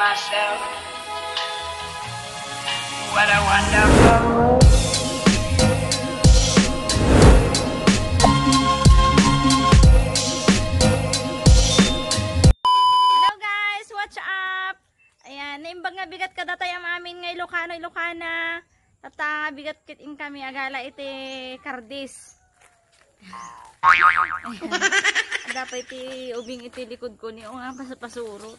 myself, what a wonderful world. Hello guys, what's up? Ayan, naimbag nga bigat kada tayo amin nga ilocano, ilocana. Tata bigat kiting kami agala iti kardis. Dapat iti ubing iti likod ko ni nga pasapasuro.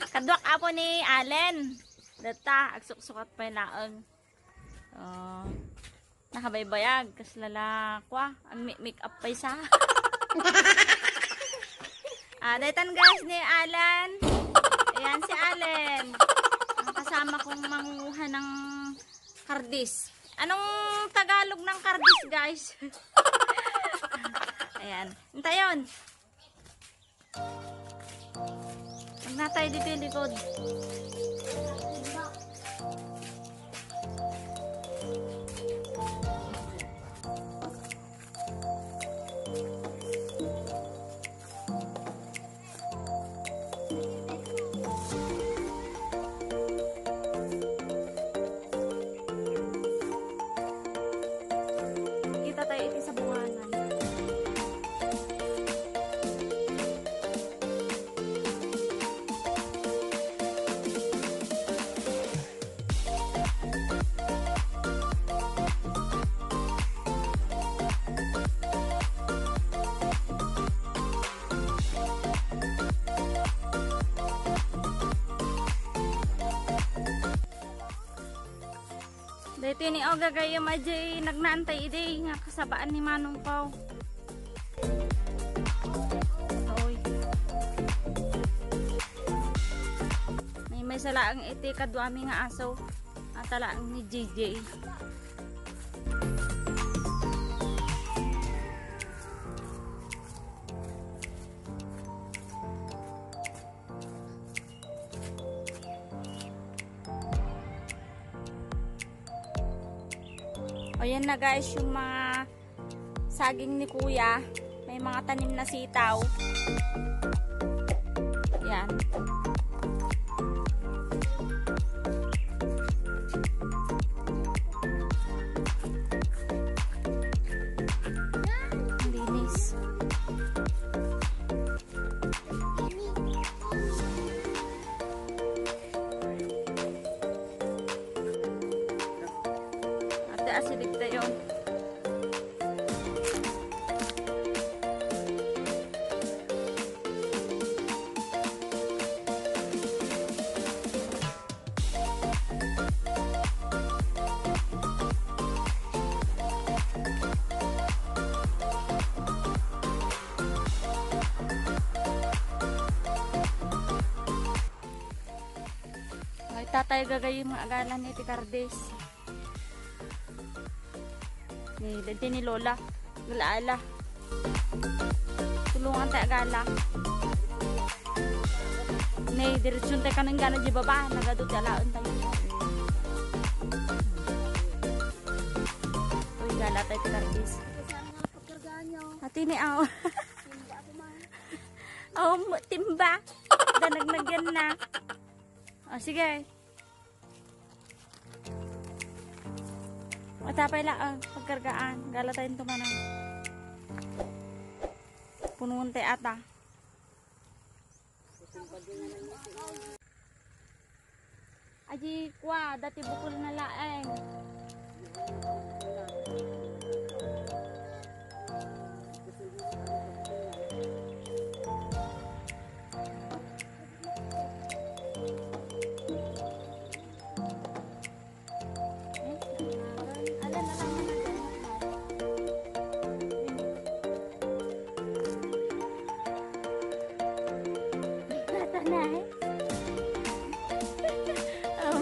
Kadwak apo ni Allen. Data agsuksukat pa laang. Nakabaybayag kas lalakwa ang make up pa isa. Daytan guys ni Allen. Ayan si Allen. Ang kasama kong manguha ng kardis. Anong Tagalog ng kardis guys? Ayan. Hintayon. Huwag na tayo dito yung likod. Kita tayo ito sa buwanan. Dito ni Oga gaya majay nagnaantay ide nga kasabaan ni Manong Pao. Oy. May salaang iti kadwami nga aso. Atalaang ni JJ. O yan na guys, yung mga saging ni kuya, may mga tanim na sitaw. Yan. Ang linis. Asilig tayo. Ay tatay gagay yung agalan ni Kardis. Dito ni Lola. Galaala. Tulungan tayo agala. Diretsyon tayo kanang gano'n di baba. Nagadot alaon tayo. Uy, gala tayo Kardis. Hati ni Aw. Timba. Danag-nagyan na. Sige. Matapay lang pagkargaan. Gala tayong tumanang. Punuan tayo ata. Aji kwa, dati bukol na laeng.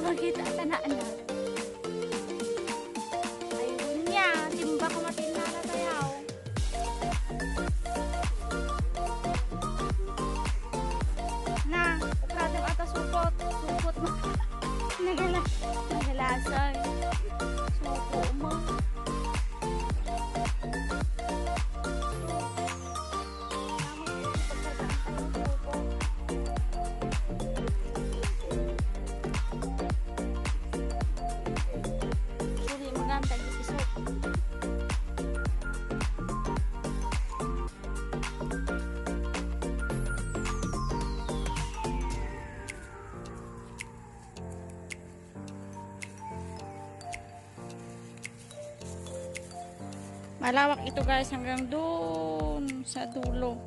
Makita ka na anak. Ayun Malawak ito guys hanggang doon sa dulo.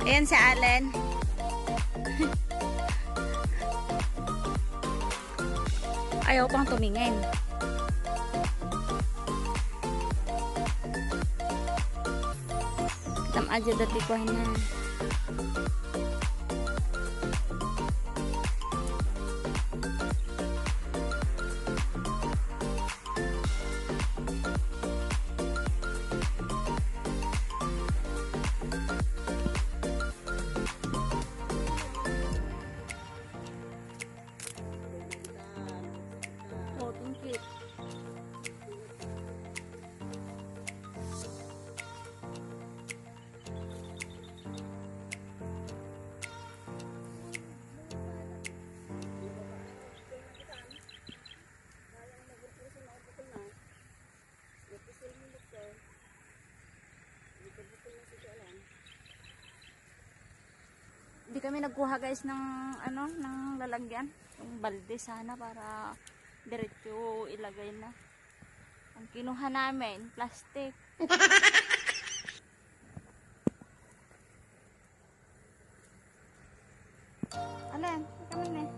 Ayan si Allen. Ayaw pang tumingin. Tam aja dati ko na. Hindi kami nagkuha guys ng ano, ng lalagyan, yung balde sana para diretso ilagay na. Ang kinuha namin, plastic. Alin, kaman eh.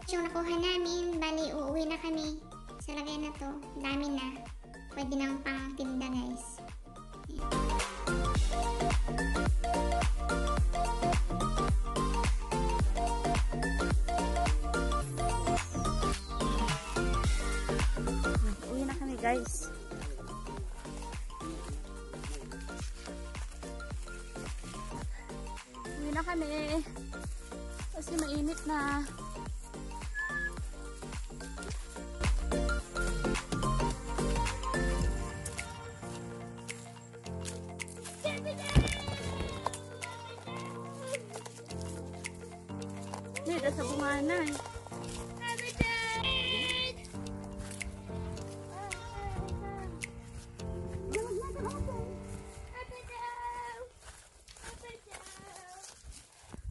Yung nakuha namin, bali uuwi na kami sa lagay na to. Dami na. Pwede nang pang tinda, guys. Uwi na kami, guys. Uwi na kami. Kasi mainit na. Dito sa bunganay.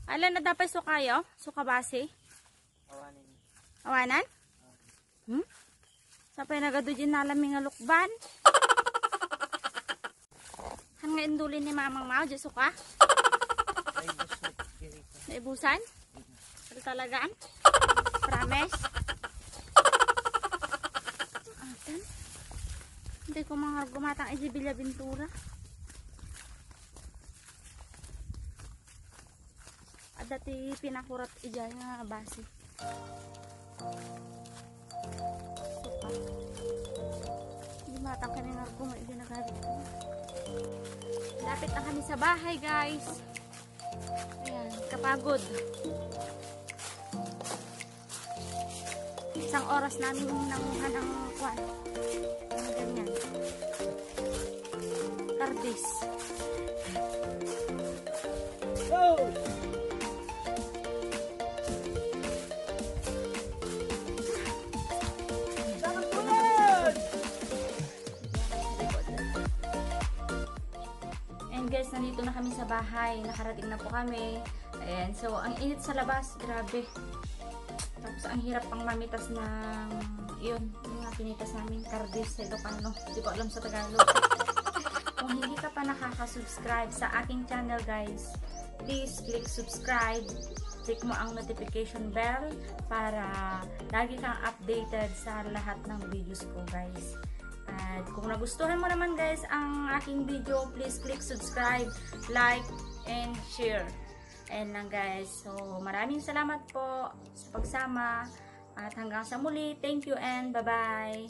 Alam na dapat sukayo? Sukabasi? Awanin. Awanan? Sapay nagado dyan nalaming nga lukban. Han nga indulin ni mamang mao dyan suka? Ay, busot. Dirito. Naibusan? Talagaan? Promise? Atan? Hindi ko mga gumatang ijibilya bintura. Dati pinakurat ijay nga basi. Suka. Hindi matang kanina ko nga ginagalit ko. Lapit na kami sa bahay, guys. Ayan, kapagod. Isang oras namin nanguha ng kwan. Ano ganyan. Kardis. Go! And guys, nandito na kami sa bahay. Nakarating na po kami. Ayan, so ang init sa labas, grabe. Tapos ang hirap pang mamitas ng yun, yung mga pinitas namin, kardis sa ilocano. Hindi ko alam sa Tagalog. Kung hindi ka pa nakaka-subscribe sa aking channel, guys, please click subscribe. Click mo ang notification bell para lagi kang updated sa lahat ng videos ko, guys. At kung nagustuhan mo naman, guys, ang aking video, please click subscribe, like, and share. And lang, guys. So, maraming salamat po sa pagsama. At hanggang sa muli. Thank you and bye-bye.